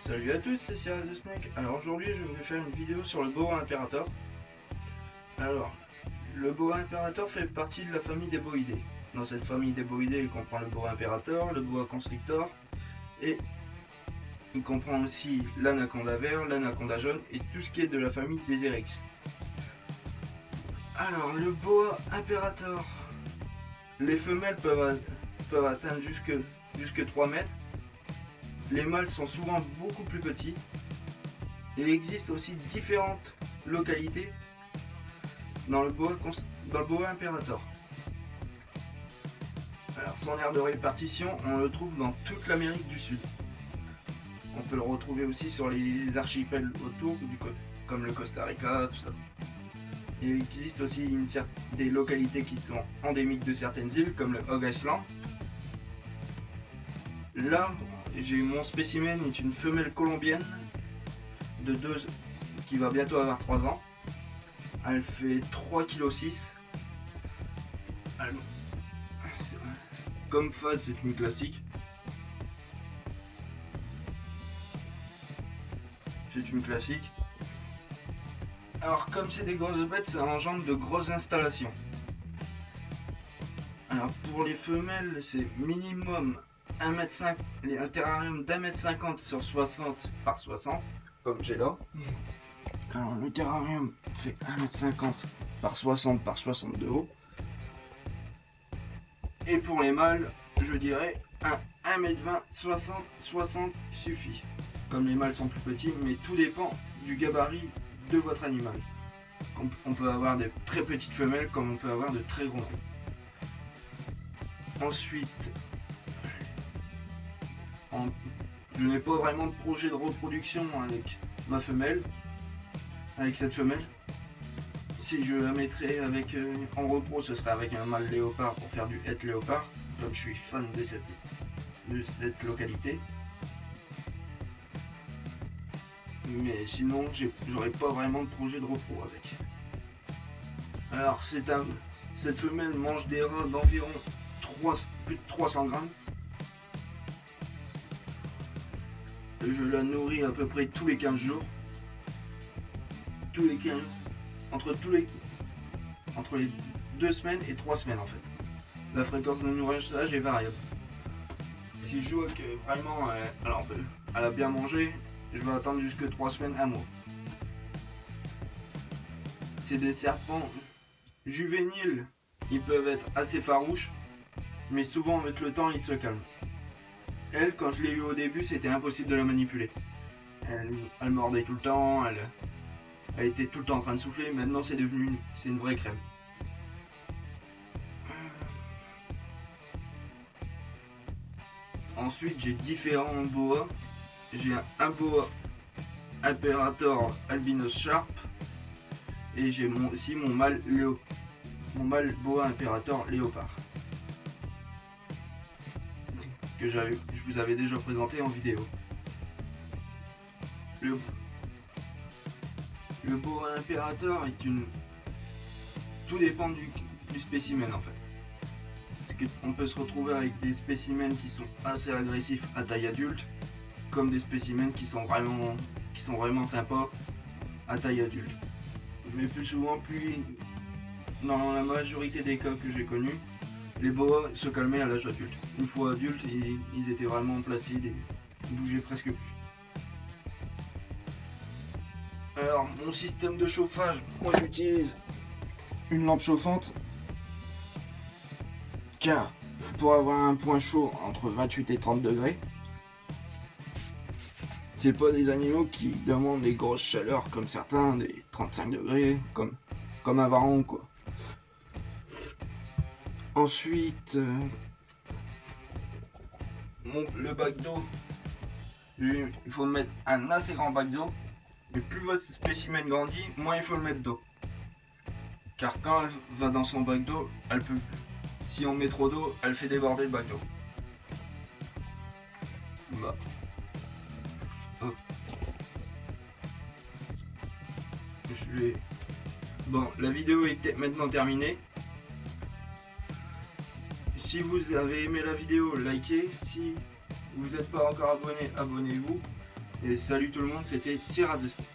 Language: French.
Salut à tous, c'est Cyrus the Snake. Alors aujourd'hui je vais faire une vidéo sur le boa imperator. Alors, le boa imperator fait partie de la famille des boidés. Dans cette famille des boidés, il comprend le boa imperator, le boa constrictor et il comprend aussi l'anaconda vert, l'anaconda jaune et tout ce qui est de la famille des eryx. Alors, le boa imperator, les femelles peuvent atteindre jusque 3 mètres. Les mâles sont souvent beaucoup plus petits. Il existe aussi différentes localités dans le boa imperator. Alors, son aire de répartition, on le trouve dans toute l'Amérique du Sud. On peut le retrouver aussi sur les archipels autour, comme le Costa Rica, tout ça. Il existe aussi des localités qui sont endémiques de certaines îles, comme le Hog Island. Là, mon spécimen est une femelle colombienne qui va bientôt avoir 3 ans. Elle fait 3,6 kg. Comme phase, c'est une classique. C'est une classique. Alors, comme c'est des grosses bêtes, ça engendre de grosses installations. Alors, pour les femelles, c'est minimum 1,5 m, un terrarium d'1,50 m sur 60 par 60, comme j'ai là. Alors, le terrarium fait 1,50 m par 60 par 60 de haut. Et pour les mâles, je dirais un 1,20 m 60 suffit. Comme les mâles sont plus petits, mais tout dépend du gabarit de votre animal. On peut avoir de très petites femelles comme on peut avoir de très gros mâles. Ensuite, je n'ai pas vraiment de projet de reproduction avec ma femelle, avec cette femelle. Si je la mettrais en repro, ce serait avec un mâle léopard pour faire du het léopard, comme je suis fan de cette localité. Mais sinon, j'aurais pas vraiment de projet de repro avec. Alors, cette femelle mange des rats d'environ plus de 300 grammes. Je la nourris à peu près tous les 15 jours. Entre les 2 semaines et 3 semaines en fait. La fréquence de nourrissage est variable. Si je vois que vraiment elle a bien mangé, je vais attendre jusque 3 semaines, 1 mois. C'est des serpents juvéniles, ils peuvent être assez farouches, mais souvent avec le temps ils se calment. Elle, quand je l'ai eu au début, c'était impossible de la manipuler. Elle mordait tout le temps, elle était tout le temps en train de souffler. Maintenant, c'est une vraie crème. Ensuite, j'ai différents boas. J'ai un boa imperator albinos sharp et j'ai aussi mon mâle boa imperator léopard que je vous avais déjà présenté en vidéo. Le boa imperator tout dépend du spécimen en fait. Parce qu'on peut se retrouver avec des spécimens qui sont assez agressifs à taille adulte, comme des spécimens qui sont vraiment sympas à taille adulte. Mais plus souvent, dans la majorité des cas que j'ai connus, les boas se calmaient à l'âge adulte. Une fois adultes, ils étaient vraiment placides et ils bougeaient presque plus. Alors, mon système de chauffage, moi j'utilise une lampe chauffante, car pour avoir un point chaud entre 28 et 30 degrés, c'est pas des animaux qui demandent des grosses chaleurs comme certains, des 35 degrés, comme un varan quoi. Ensuite, le bac d'eau, il faut mettre un assez grand bac d'eau. Mais plus votre spécimen grandit, moins il faut le mettre d'eau. Car quand elle va dans son bac d'eau, si on met trop d'eau, elle fait déborder le bac d'eau. Bah. Hop. Bon, la vidéo est maintenant terminée. Si vous avez aimé la vidéo, likez. Si vous n'êtes pas encore abonné, abonnez-vous. Et salut tout le monde, c'était Sierra de Stick.